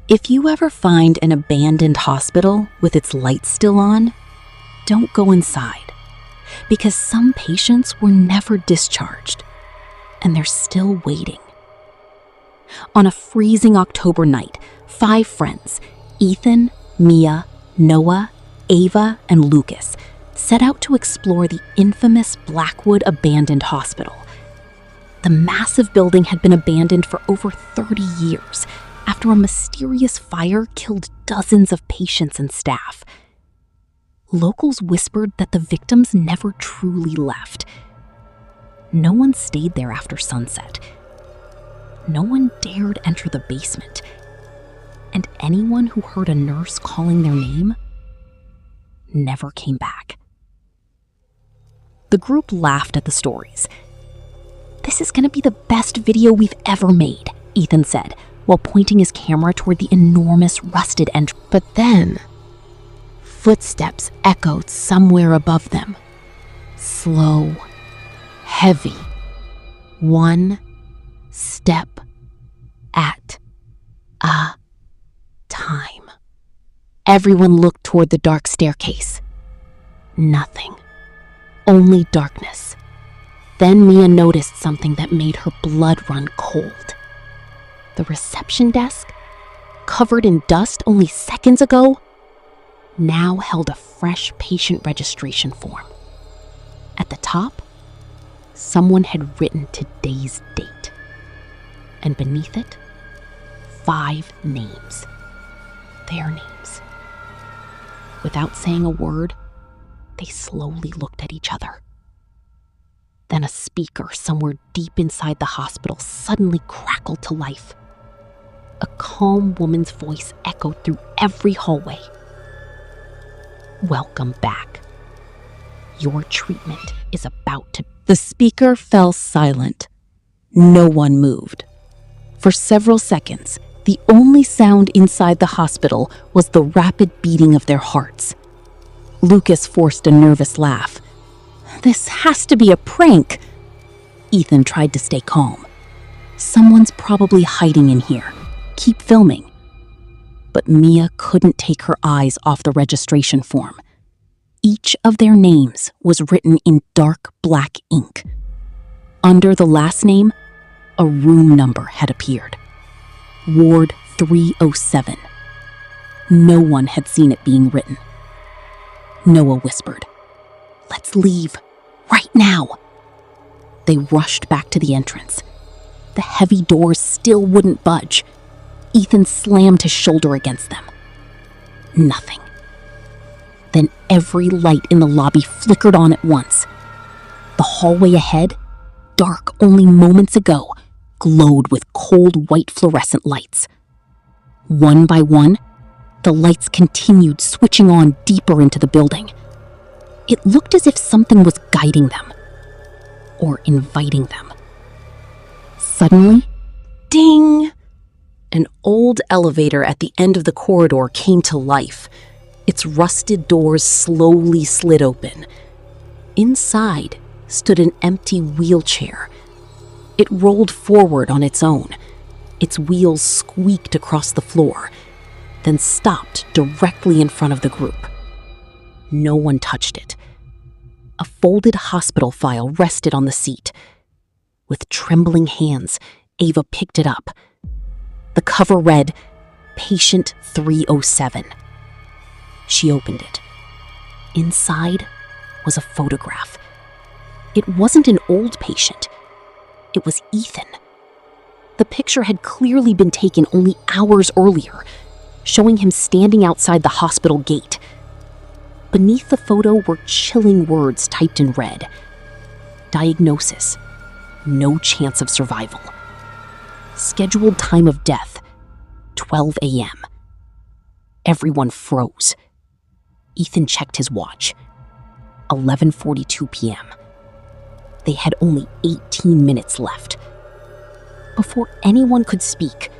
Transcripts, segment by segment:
If you ever find an abandoned hospital with its lights still on, don't go inside, because some patients were never discharged, and they're still waiting. On a freezing October night, 5 friends, Ethan, Mia, Noah, Ava, and Lucas, set out to explore the infamous Blackwood Abandoned Hospital. The massive building had been abandoned for over 30 years after a mysterious fire killed dozens of patients and staff. Locals whispered that the victims never truly left. No one stayed there after sunset. No one dared enter the basement. And anyone who heard a nurse calling their name never came back. The group laughed at the stories. "This is going to be the best video we've ever made," Ethan said, while pointing his camera toward the enormous rusted entrance. But then, footsteps echoed somewhere above them. Slow, heavy, one step at a time. Everyone looked toward the dark staircase. Nothing. Only darkness. Then Mia noticed something that made her blood run cold. The reception desk, covered in dust only seconds ago, now held a fresh patient registration form. At the top, someone had written today's date. And beneath it, 5 names. Their names. Without saying a word, they slowly looked at each other. Then a speaker somewhere deep inside the hospital suddenly crackled to life. A calm woman's voice echoed through every hallway. "Welcome back. Your treatment is about to..." The speaker fell silent. No one moved. For several seconds, the only sound inside the hospital was the rapid beating of their hearts. Lucas forced a nervous laugh. "This has to be a prank." Ethan tried to stay calm. "Someone's probably hiding in here. Keep filming." But Mia couldn't take her eyes off the registration form. Each of their names was written in dark black ink. Under the last name, a room number had appeared. Ward 307. No one had seen it being written. Noah whispered, "Let's leave, right now." They rushed back to the entrance. The heavy doors still wouldn't budge. Ethan slammed his shoulder against them. Nothing. Then every light in the lobby flickered on at once. The hallway ahead, dark only moments ago, glowed with cold white fluorescent lights. One by one, the lights continued switching on deeper into the building. It looked as if something was guiding them, or inviting them. Suddenly, ding! An old elevator at the end of the corridor came to life. Its rusted doors slowly slid open. Inside stood an empty wheelchair. It rolled forward on its own. Its wheels squeaked across the floor, then stopped directly in front of the group. No one touched it. A folded hospital file rested on the seat. With trembling hands, Ava picked it up. The cover read, "Patient 307. She opened it. Inside was a photograph. It wasn't an old patient. It was Ethan. The picture had clearly been taken only hours earlier, showing him standing outside the hospital gate. Beneath the photo were chilling words typed in red. Diagnosis: no chance of survival. Scheduled time of death: 12 a.m. Everyone froze. Ethan checked his watch. 11:42 p.m. They had only 18 minutes left. Before anyone could speak,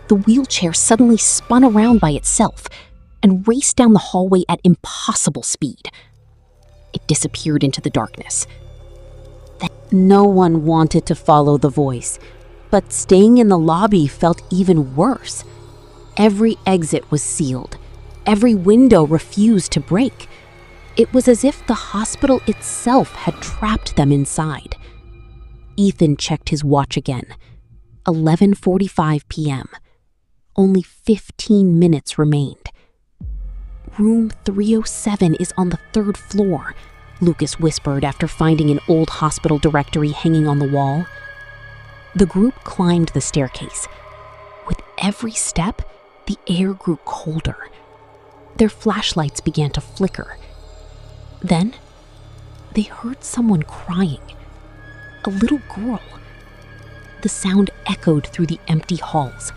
the wheelchair suddenly spun around by itself and raced down the hallway at impossible speed. It disappeared into the darkness. No one wanted to follow the voice, but staying in the lobby felt even worse. Every exit was sealed. Every window refused to break. It was as if the hospital itself had trapped them inside. Ethan checked his watch again. 11:45 p.m. Only 15 minutes remained. Room 307 is on the 3rd floor, Lucas whispered after finding an old hospital directory hanging on the wall. The group climbed the staircase. With every step, the air grew colder. Their flashlights began to flicker. Then, they heard someone crying. A little girl. The sound echoed through the empty halls.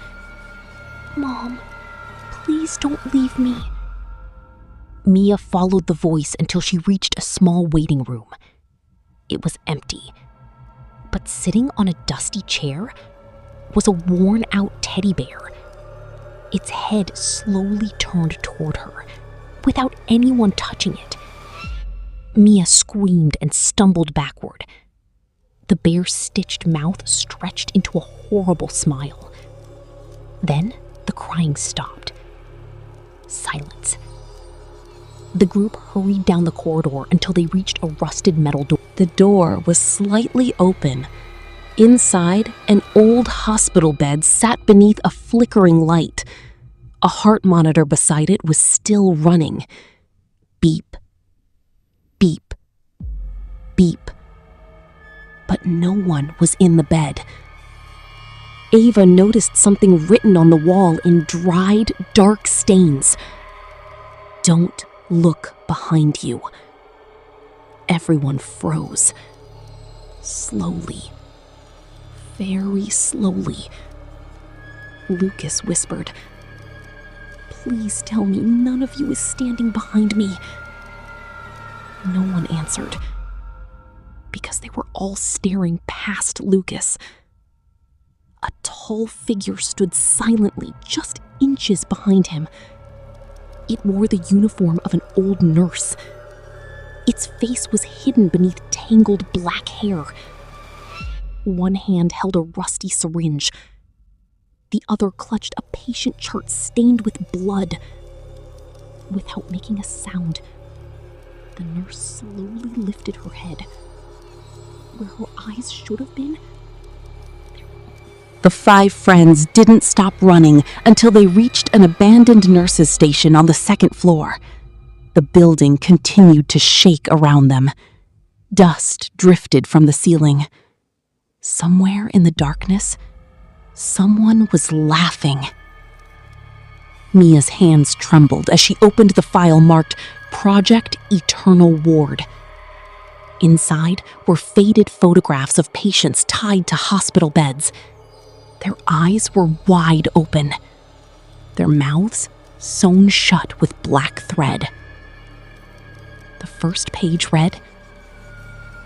"Mom, please don't leave me." Mia followed the voice until she reached a small waiting room. It was empty, but sitting on a dusty chair was a worn-out teddy bear. Its head slowly turned toward her, without anyone touching it. Mia screamed and stumbled backward. The bear's stitched mouth stretched into a horrible smile. Then the crying stopped. Silence. The group hurried down the corridor until they reached a rusted metal door. The door was slightly open. Inside, an old hospital bed sat beneath a flickering light. A heart monitor beside it was still running. Beep, beep, beep. But no one was in the bed. Ava noticed something written on the wall in dried, dark stains. "Don't look behind you." Everyone froze. Slowly, very slowly, Lucas whispered, "Please tell me none of you is standing behind me." No one answered, because they were all staring past Lucas. A tall figure stood silently just inches behind him. It wore the uniform of an old nurse. Its face was hidden beneath tangled black hair. One hand held a rusty syringe. The other clutched a patient chart stained with blood. Without making a sound, the nurse slowly lifted her head. Where her eyes should have been, the 5 friends didn't stop running until they reached an abandoned nurses' station on the 2nd floor. The building continued to shake around them. Dust drifted from the ceiling. Somewhere in the darkness, someone was laughing. Mia's hands trembled as she opened the file marked Project Eternal Ward. Inside were faded photographs of patients tied to hospital beds. Their eyes were wide open, their mouths sewn shut with black thread. The first page read,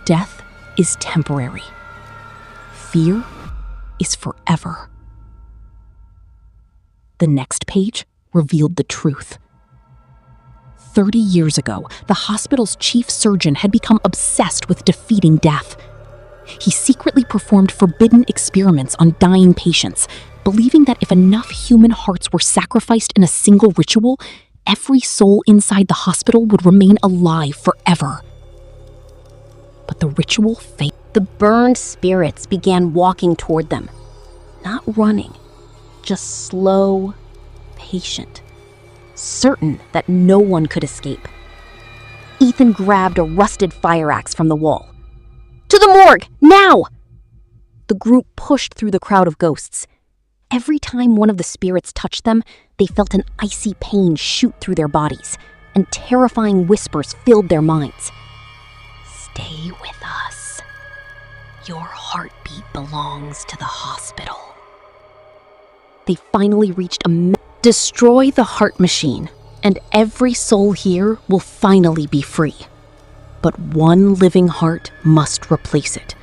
"Death is temporary. Fear is forever." The next page revealed the truth. 30 years ago, the hospital's chief surgeon had become obsessed with defeating death. He secretly performed forbidden experiments on dying patients, believing that if enough human hearts were sacrificed in a single ritual, every soul inside the hospital would remain alive forever. But the ritual failed. The burned spirits began walking toward them, not running, just slow, patient, certain that no one could escape. Ethan grabbed a rusted fire axe from the wall. "To the morgue, now!" The group pushed through the crowd of ghosts. Every time one of the spirits touched them, they felt an icy pain shoot through their bodies, and terrifying whispers filled their minds. "Stay with us. Your heartbeat belongs to the hospital." They finally reached destroy the heart machine, and every soul here will finally be free. But one living heart must replace it,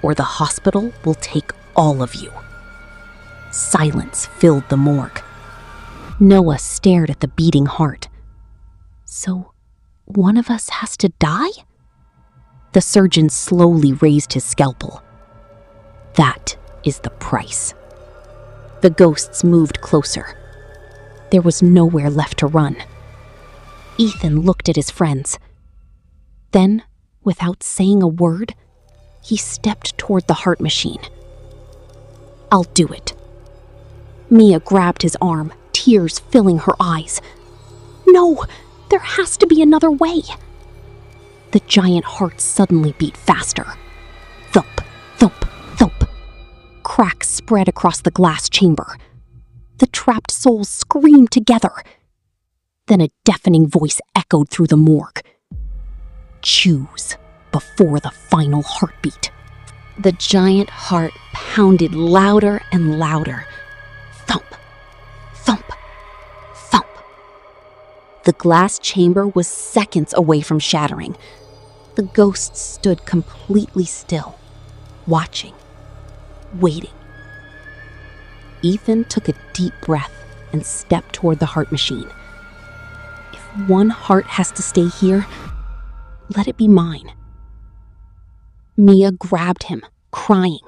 or the hospital will take all of you. Silence filled the morgue. Noah stared at the beating heart. "So, one of us has to die?" The surgeon slowly raised his scalpel. "That is the price." The ghosts moved closer. There was nowhere left to run. Ethan looked at his friends. Then, without saying a word, he stepped toward the heart machine. "I'll do it." Mia grabbed his arm, tears filling her eyes. "No, there has to be another way." The giant heart suddenly beat faster. Thump, thump, thump. Cracks spread across the glass chamber. The trapped souls screamed together. Then a deafening voice echoed through the morgue. "Choose before the final heartbeat." The giant heart pounded louder and louder. Thump, thump, thump. The glass chamber was seconds away from shattering. The ghosts stood completely still, watching, waiting. Ethan took a deep breath and stepped toward the heart machine. If one heart has to stay here, let it be mine. Mia grabbed him, crying,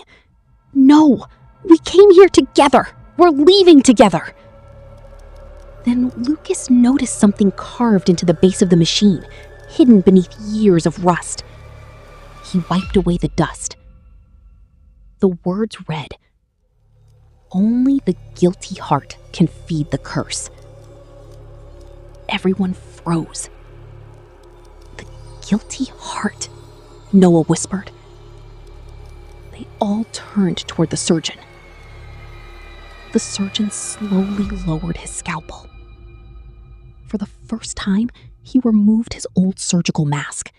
"No, we came here together. We're leaving together." Then Lucas noticed something carved into the base of the machine, hidden beneath years of rust. He wiped away the dust. The words read, "Only the guilty heart can feed the curse." Everyone froze. "The guilty heart," Noah whispered. They all turned toward the surgeon. The surgeon slowly lowered his scalpel. For the first time, he removed his old surgical mask.